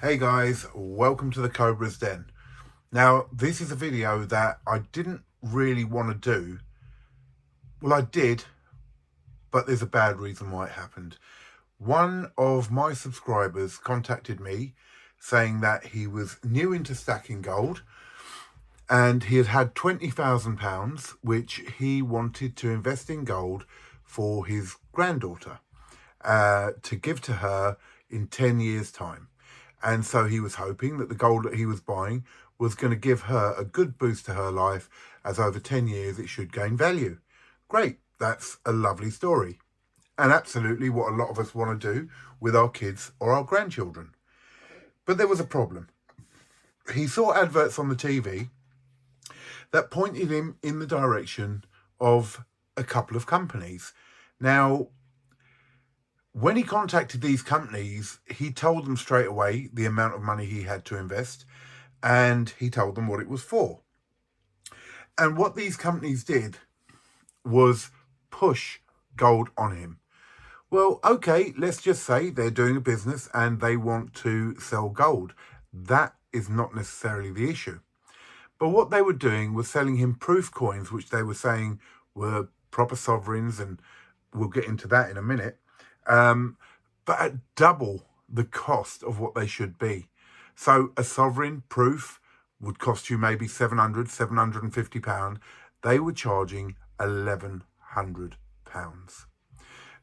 Hey guys, welcome to the Cobra's Den. Now, this is a video that I didn't really want to do. Well, I did, but there's a bad reason why it happened. One of my subscribers contacted me saying that he was new into stacking gold and he had £20,000 which he wanted to invest in gold for his granddaughter to give to her in 10 years' time. And so he was hoping that the gold that he was buying was going to give her a good boost to her life, as over 10 years it should gain value. Great, that's a lovely story. And absolutely what a lot of us want to do with our kids or our grandchildren. But there was a problem. He saw adverts on the TV that pointed him in the direction of a couple of companies. Now, when he contacted these companies, he told them straight away the amount of money he had to invest, and he told them what it was for. And what these companies did was push gold on him. Well, okay, let's just say they're doing a business and they want to sell gold. That is not necessarily the issue. But what they were doing was selling him proof coins, which they were saying were proper sovereigns, and we'll get into that in a minute. But at double the cost of what they should be. So a sovereign proof would cost you maybe £750. They were charging £1,100.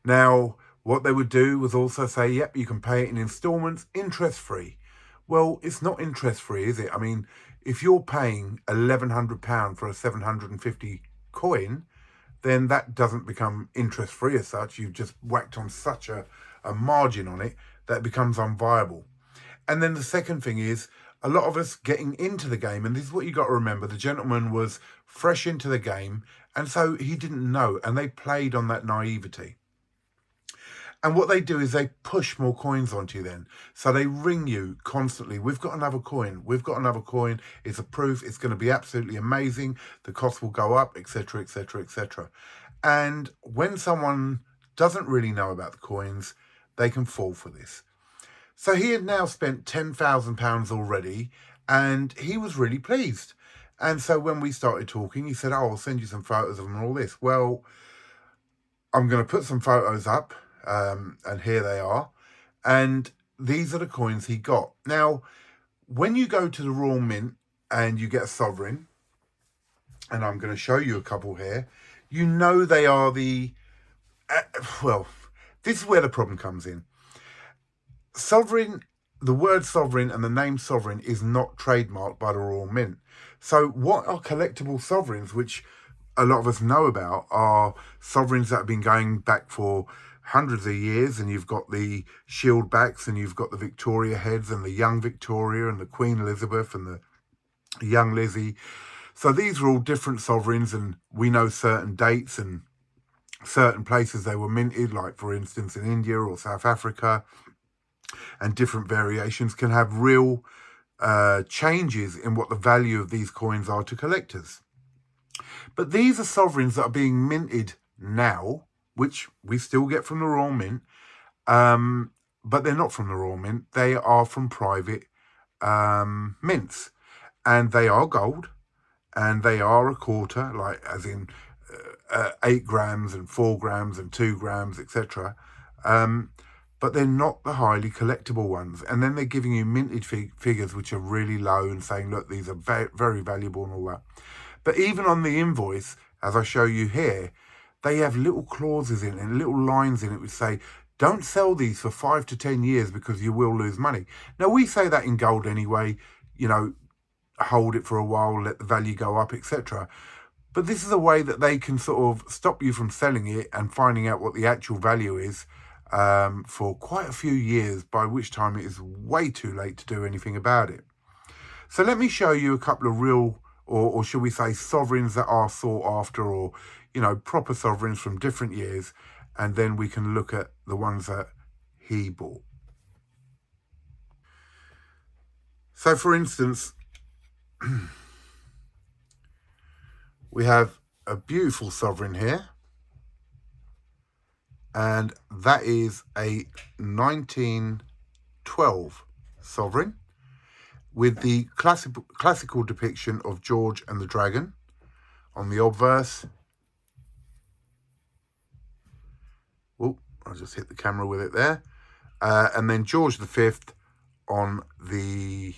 Now, what they would do was also say, yep, you can pay it in installments, interest-free. Well, it's not interest-free, is it? I mean, if you're paying £1,100 for a 750 coin, then that doesn't become interest-free as such. You've just whacked on such a margin on it that it becomes unviable. And then the second thing is, a lot of us getting into the game, and this is what you got to remember, the gentleman was fresh into the game, and so he didn't know, and they played on that naivety. And what they do is they push more coins onto you then. So they ring you constantly. We've got another coin. We've got another coin. It's a proof. It's going to be absolutely amazing. The cost will go up, etc., etc., etc. And when someone doesn't really know about the coins, they can fall for this. So he had now spent £10,000 already, and he was really pleased. And so when we started talking, he said, oh, I'll send you some photos of them and all this. Well, I'm going to put some photos up. And here they are, and these are the coins he got. Now, when you go to the Royal Mint and you get a sovereign, and I'm going to show you a couple here, you know they are the well, this is where the problem comes in. Sovereign, the word sovereign and the name sovereign is not trademarked by the Royal Mint. So what are collectible sovereigns, which a lot of us know about, are sovereigns that have been going back for hundreds of years, and you've got the shield backs, and you've got the Victoria heads, and the young Victoria, and the Queen Elizabeth, and the young Lizzie. So these are all different sovereigns, and we know certain dates and certain places they were minted, like for instance in India or South Africa, and different variations can have real changes in what the value of these coins are to collectors. But these are sovereigns that are being minted now, which we still get from the Royal Mint, but they're not from the Royal Mint. They are from private mints, and they are gold, and they are a quarter, like as in 8 grams and 4 grams and 2 grams, etc. But they're not the highly collectible ones. And then they're giving you minted figures which are really low and saying, look, these are very valuable and all that. But even on the invoice, as I show you here, they have little clauses in it and little lines in it which say, don't sell these for 5 to 10 years because you will lose money. Now, we say that in gold anyway, you know, hold it for a while, let the value go up, etc. But this is a way that they can sort of stop you from selling it and finding out what the actual value is for quite a few years, by which time it is way too late to do anything about it. So let me show you a couple of real, or should we say sovereigns that are sought after, or, you know, proper sovereigns from different years, and then we can look at the ones that he bought. So for instance, we have a beautiful sovereign here, and that is a 1912 sovereign with the classical depiction of George and the Dragon on the obverse. Oh, I just hit the camera with it there. And then George V on the,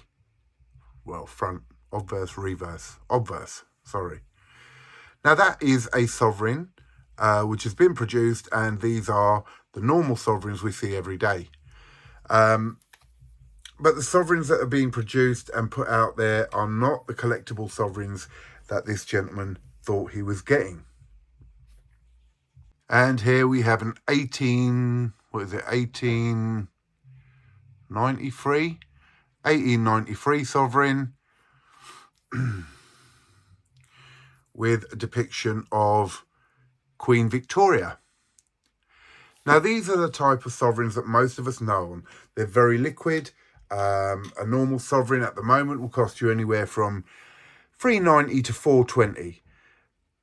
well, front, obverse, reverse, obverse, sorry. Now that is a sovereign which has been produced, and these are the normal sovereigns we see every day. But the sovereigns that are being produced and put out there are not the collectible sovereigns that this gentleman thought he was getting. And here we have an 1893 sovereign with a depiction of Queen Victoria. Now, these are the type of sovereigns that most of us know. They're very liquid. A normal sovereign at the moment will cost you anywhere from $3.90 to $4.20,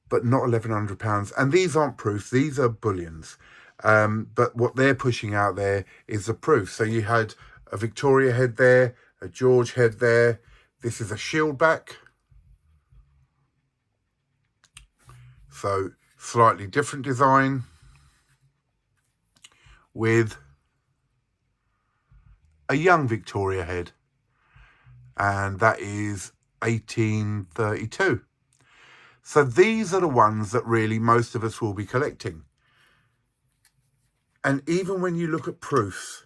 but not £1,100. And these aren't proofs; these are bullions. But what they're pushing out there is the proof. So you had a Victoria head there, a George head there. This is a shield back. So slightly different design with a young Victoria head, and that is 1832. So these are the ones that really most of us will be collecting. And even when you look at proofs,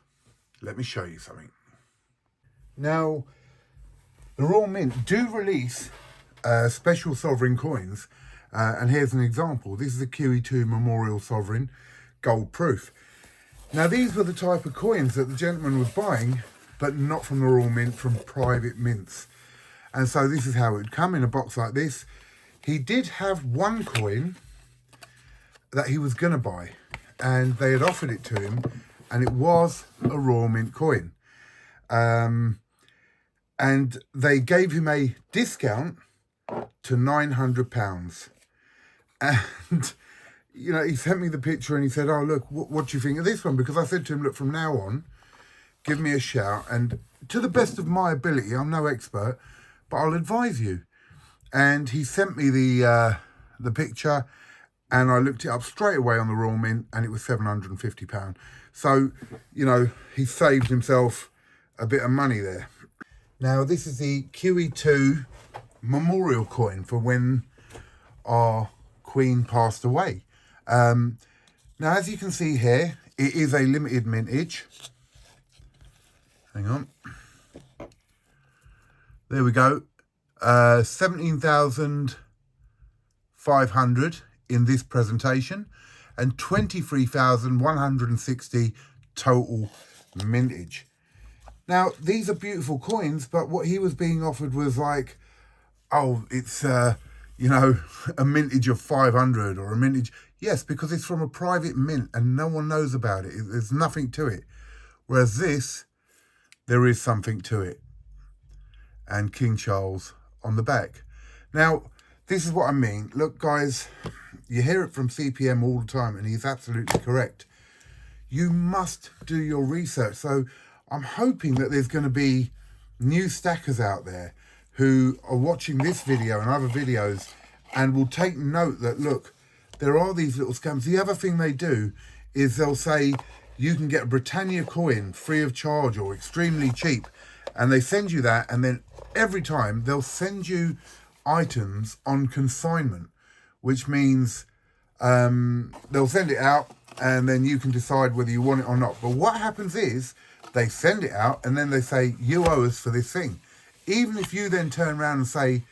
let me show you something. Now, the Royal Mint do release special sovereign coins, and here's an example. This is a QE2 Memorial Sovereign gold proof. Now, these were the type of coins that the gentleman was buying, but not from the Royal Mint, from private mints. And so this is how it would come in a box like this. He did have one coin that he was going to buy, and they had offered it to him, and it was a Royal Mint coin. And they gave him a discount to £900. And you know, he sent me the picture and he said, oh, look, what do you think of this one? Because I said to him, look, from now on, give me a shout. And to the best of my ability, I'm no expert, but I'll advise you. And he sent me the picture, and I looked it up straight away on the Royal Mint, and it was £750. So, you know, he saved himself a bit of money there. Now, this is the QE2 memorial coin for when our Queen passed away. Now, as you can see here, it is a limited mintage. Hang on. There we go. 17,500 in this presentation, and 23,160 total mintage. Now, these are beautiful coins, but what he was being offered was like, oh, it's, you know, a mintage of 500 or a mintage. Yes, because it's from a private mint and no one knows about it. There's nothing to it. Whereas this, there is something to it. And King Charles on the back. Now, this is what I mean. Look, guys, you hear it from CPM all the time, and he's absolutely correct. You must do your research. So I'm hoping that there's going to be new stackers out there who are watching this video and other videos and will take note that, look, there are these little scams. The other thing they do is they'll say you can get a Britannia coin free of charge or extremely cheap, and they send you that, and then every time they'll send you items on consignment, which means they'll send it out and then you can decide whether you want it or not. But what happens is they send it out and then they say, you owe us for this thing. Even if you then turn around and say,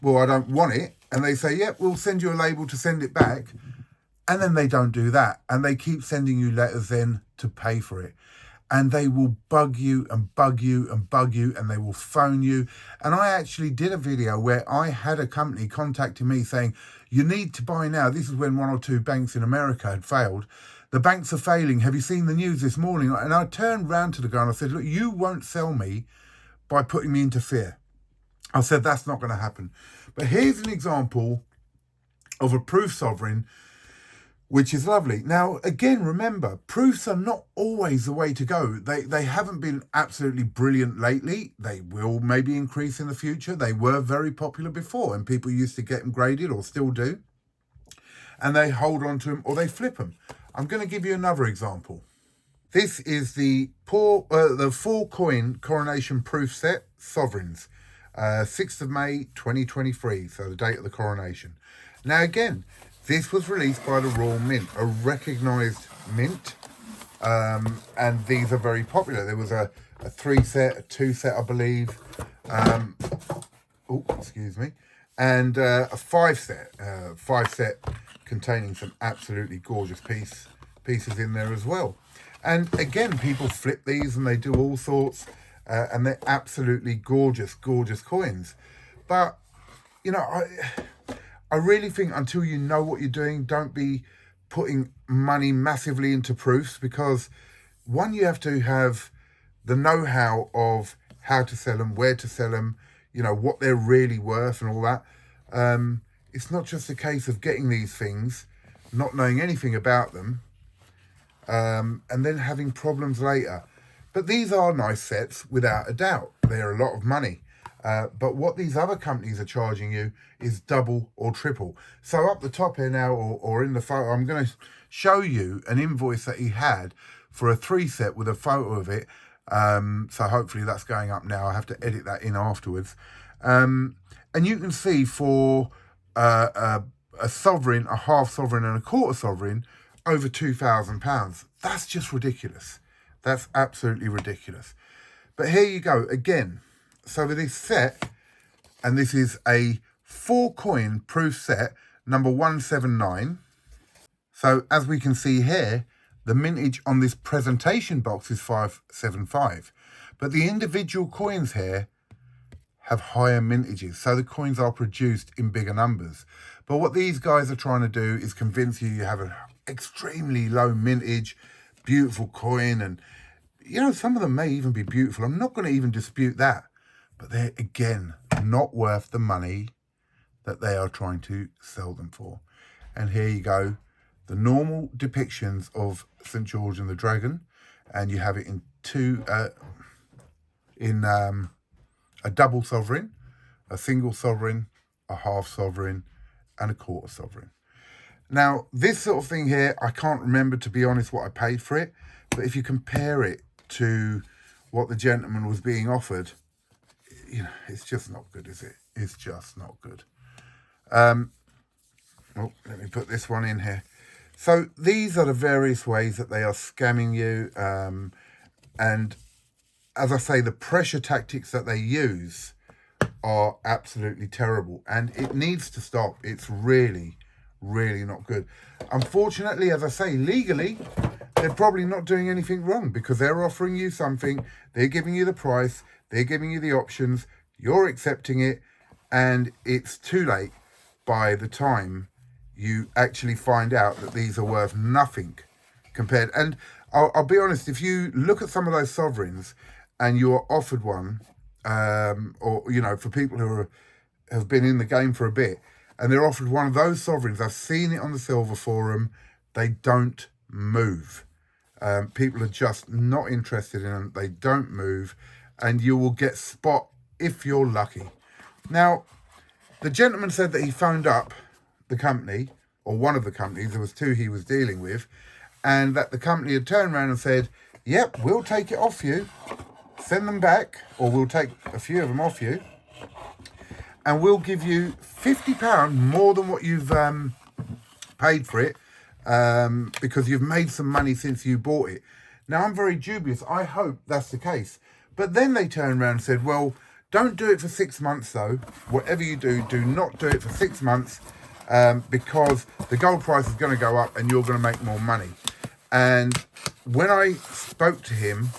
well, I don't want it, and they say, yep, we'll send you a label to send it back, and then they don't do that, and they keep sending you letters then to pay for it. And they will bug you and bug you and bug you, and they will phone you. And I actually did a video where I had a company contacting me saying, you need to buy now. This is when 1 or 2 banks in America had failed. The banks are failing. Have you seen the news this morning? And I turned round to the guy and I said, look, you won't sell me by putting me into fear. I said, that's not going to happen. But here's an example of a proof sovereign which is lovely. Now, again, remember, proofs are not always the way to go. They haven't been absolutely brilliant lately. They will maybe increase in the future. They were very popular before, and people used to get them graded, or still do, and they hold on to them or they flip them. I'm going to give you another example. This is the 4-coin coronation proof set, Sovereigns, 6th of May 2023, so the date of the coronation. Now again, this was released by the Royal Mint, a recognised mint, and these are very popular. There was a 3 set, a 2 set, I believe, excuse me, and a 5 set, 5 set containing some absolutely gorgeous pieces in there as well. And again, people flip these and they do all sorts, and they're absolutely gorgeous coins. But, you know, I really think until you know what you're doing, don't be putting money massively into proofs, because one, you have to have the know-how of how to sell them, where to sell them, you know, what they're really worth and all that. It's not just a case of getting these things, not knowing anything about them, and then having problems later. But these are nice sets, without a doubt. They're a lot of money. But what these other companies are charging you is double or triple. So up the top here now, or in the photo, I'm going to show you an invoice that he had for a 3 set with a photo of it. So hopefully that's going up now. I have to edit that in afterwards. And you can see for a sovereign, a half sovereign and a quarter sovereign, over £2,000. That's just ridiculous. That's absolutely ridiculous. But here you go again. So with this set, and this is a 4-coin proof set, number 179. So as we can see here, the mintage on this presentation box is 575. But the individual coins here have higher mintages. So the coins are produced in bigger numbers. But what these guys are trying to do is convince you have an extremely low mintage, beautiful coin. And, you know, some of them may even be beautiful. I'm not going to even dispute that. But they're, again, not worth the money that they are trying to sell them for. And here you go, the normal depictions of St. George and the Dragon. And you have it in a double sovereign, a single sovereign, a half sovereign, and a quarter sovereign. Now, this sort of thing here, I can't remember, to be honest, what I paid for it. But if you compare it to what the gentleman was being offered, you know, it's just not good, is it? It's just not good. Let me put this one in here. So these are the various ways that they are scamming you. And as I say, the pressure tactics that they use are absolutely terrible. And it needs to stop. It's really, really not good. Unfortunately, as I say, legally, they're probably not doing anything wrong, because they're offering you something, they're giving you the price, they're giving you the options, you're accepting it, and it's too late by the time you actually find out that these are worth nothing compared. And I'll be honest, if you look at some of those sovereigns and you're offered one, or, you know, for people who have been in the game for a bit, and they're offered one of those sovereigns, I've seen it on the Silver Forum, they don't move. People are just not interested in them. They don't move, and you will get spot if you're lucky. Now, the gentleman said that he phoned up the company, or one of the companies, there was 2 he was dealing with, and that the company had turned around and said, yep, we'll take it off you, send them back, or we'll take a few of them off you, and we'll give you £50 more than what you've paid for it, because you've made some money since you bought it. Now, I'm very dubious. I hope that's the case. But then they turned around and said, well, don't do it for 6 months, though. Whatever you do, do not do it for 6 months, because the gold price is going to go up and you're going to make more money. And when I spoke to him,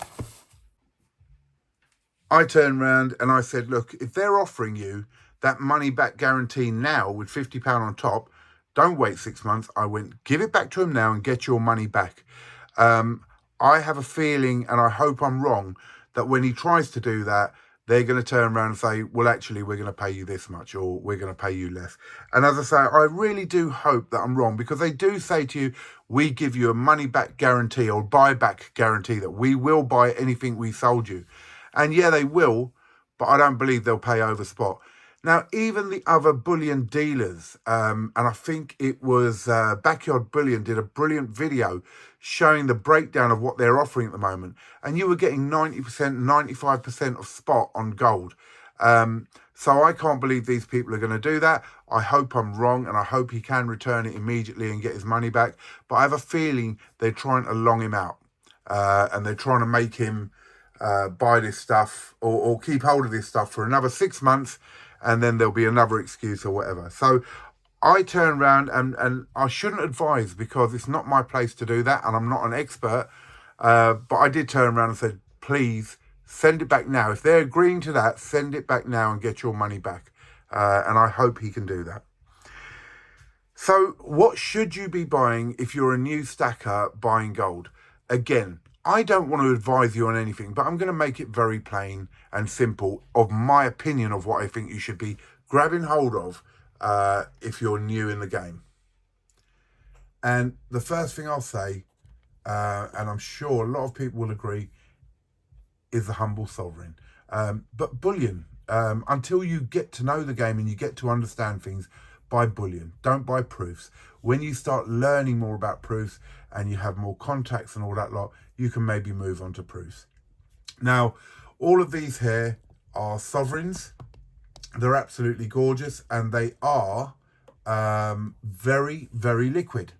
I turned around and I said, look, if they're offering you that money back guarantee now with £50 on top, don't wait 6 months. I went, give it back to him now and get your money back. I have a feeling, and I hope I'm wrong, that when he tries to do that, they're going to turn around and say, well, actually, we're going to pay you this much, or we're going to pay you less. And as I say, I really do hope that I'm wrong, because they do say to you, we give you a money back guarantee or buyback guarantee that we will buy anything we sold you. And yeah, they will, but I don't believe they'll pay over spot. Now, even the other bullion dealers, and I think it was Backyard Bullion did a brilliant video showing the breakdown of what they're offering at the moment. And you were getting 90%, 95% of spot on gold. So I can't believe these people are going to do that. I hope I'm wrong, and I hope he can return it immediately and get his money back. But I have a feeling they're trying to long him out, and they're trying to make him buy this stuff or keep hold of this stuff for another 6 months, and then there'll be another excuse or whatever. So I turn around, and I shouldn't advise, because it's not my place to do that, and I'm not an expert. But I did turn around and said, please send it back now. If they're agreeing to that, send it back now and get your money back. And I hope he can do that. So what should you be buying if you're a new stacker buying gold? Again, I don't want to advise you on anything, but I'm going to make it very plain and simple of my opinion of what I think you should be grabbing hold of if you're new in the game. And the first thing I'll say, and I'm sure a lot of people will agree, is the humble sovereign. But bullion, until you get to know the game and you get to understand things, buy bullion. Don't buy proofs. When you start learning more about proofs and you have more contacts and all that lot, you can maybe move on to proofs. Now, all of these here are sovereigns. They're absolutely gorgeous, and they are very, very liquid.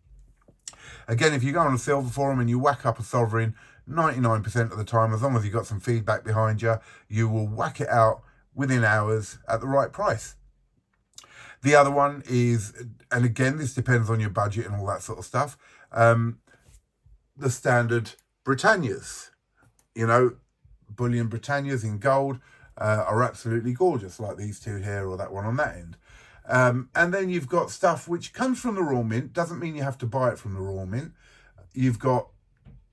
Again, if you go on a silver forum and you whack up a sovereign, 99% of the time, as long as you've got some feedback behind you, you will whack it out within hours at the right price. The other one is, and again, this depends on your budget and all that sort of stuff, the standard Britannias. You know, bullion Britannias in gold are absolutely gorgeous, like these two here or that one on that end. And then you've got stuff which comes from the raw mint. Doesn't mean you have to buy it from the raw mint. You've got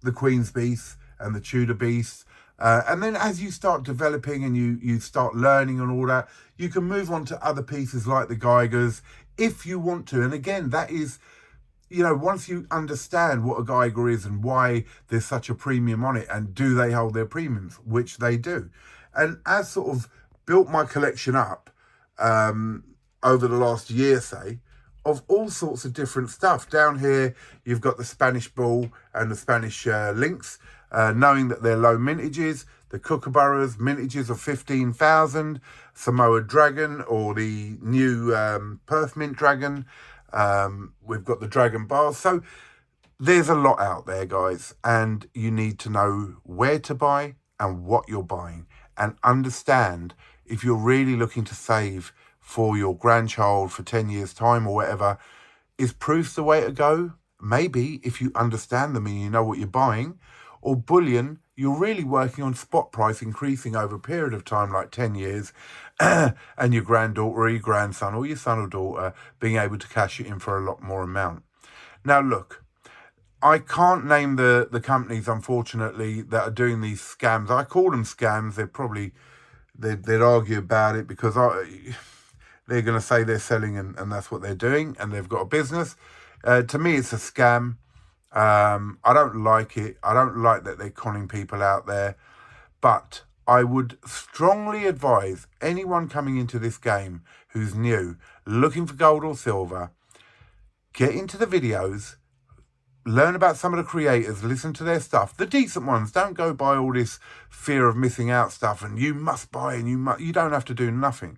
the Queen's Beast and the Tudor Beast. And then as you start developing and you start learning and all that, you can move on to other pieces like the Geigers if you want to. And again, that is, you know, once you understand what a Geiger is and why there's such a premium on it, and do they hold their premiums, which they do. And as sort of built my collection up over the last year, say, of all sorts of different stuff. Down here, you've got the Spanish Bull and the Spanish Lynx, knowing that they're low mintages. The Kookaburras, mintages of 15,000. Samoa Dragon, or the new Perth Mint Dragon. We've got the Dragon Bars. So there's a lot out there, guys. And you need to know where to buy and what you're buying. And understand, if you're really looking to save for your grandchild for 10 years time or whatever, is proofs the way to go? Maybe, if you understand them and you know what you're buying. Or bullion, you're really working on spot price increasing over a period of time, like 10 years, and your granddaughter or your grandson or your son or daughter being able to cash it in for a lot more amount. Now look, I can't name the companies, unfortunately, that are doing these scams. I call them scams. They'd argue about it, because they're going to say they're selling and that's what they're doing, and they've got a business. To me, it's a scam. I don't like it. I don't like that they're conning people out there. But I would strongly advise anyone coming into this game who's new, looking for gold or silver, get into the videos, learn about some of the creators, listen to their stuff, the decent ones. Don't go by all this fear of missing out stuff and you must buy and you don't have to do nothing.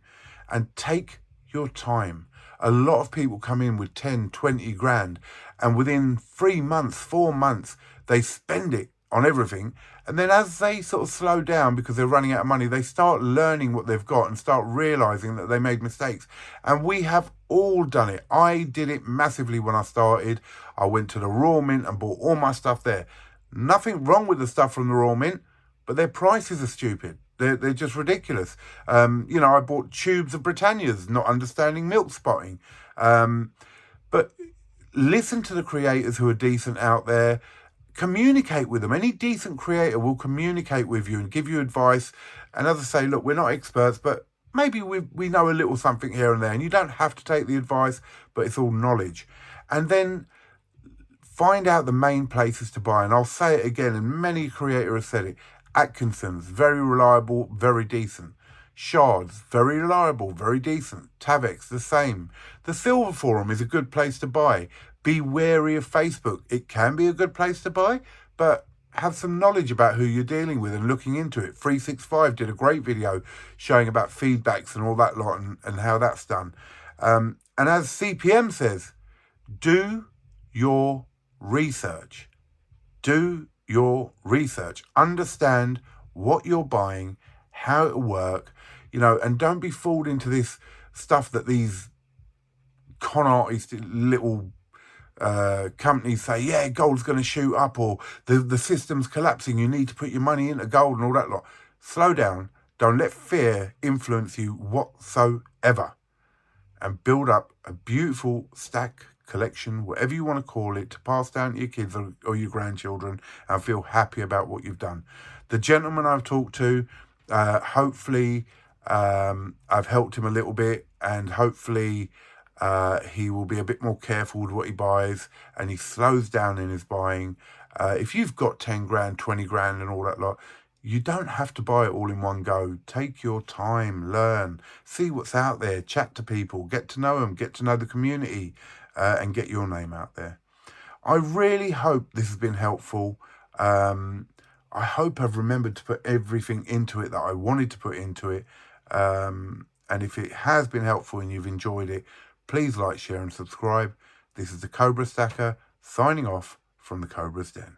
And take your time. A lot of people come in with 10, 20 grand, and within 3 months, 4 months, they spend it on everything. And then as they sort of slow down because they're running out of money, they start learning what they've got and start realizing that they made mistakes. And we have all done it. I did it massively when I started. I went to the raw mint and bought all my stuff there. Nothing wrong with the stuff from the raw mint, but their prices are stupid. They're just ridiculous. You know, I bought tubes of Britannias, not understanding milk spotting. But listen to the creators who are decent out there. Communicate with them. Any decent creator will communicate with you and give you advice And as I say, look, we're not experts, but maybe we know a little something here and there, and you don't have to take the advice, but it's all knowledge. And then find out the main places to buy. And I'll say it again, and many creators have said it. Atkinson's, very reliable, very decent. Shards, very reliable, very decent. Tavex, the same. The Silver Forum is a good place to buy. Be wary of Facebook. It can be a good place to buy, but have some knowledge about who you're dealing with and looking into it. 365 did a great video showing about feedbacks and all that lot and how that's done. And as CPM says, do your research. Do your research. Understand what you're buying, how it'll work, and don't be fooled into this stuff that these con artist little companies say, yeah, gold's going to shoot up, or the system's collapsing, you need to put your money into gold and all that lot. Slow down. Don't let fear influence you whatsoever, and build up a beautiful stack collection, whatever you want to call it, to pass down to your kids or your grandchildren and feel happy about what you've done. The gentleman I've talked to, hopefully I've helped him a little bit, and hopefully he will be a bit more careful with what he buys, and he slows down in his buying. If you've got 10 grand, 20 grand and all that lot, you don't have to buy it all in one go. Take your time, learn, see what's out there, chat to people, get to know them, get to know the community, and get your name out there. I really hope this has been helpful. I hope I've remembered to put everything into it that I wanted to put into it. And if it has been helpful and you've enjoyed it, please like, share and subscribe. This is the Cobra Stacker signing off from the Cobra's Den.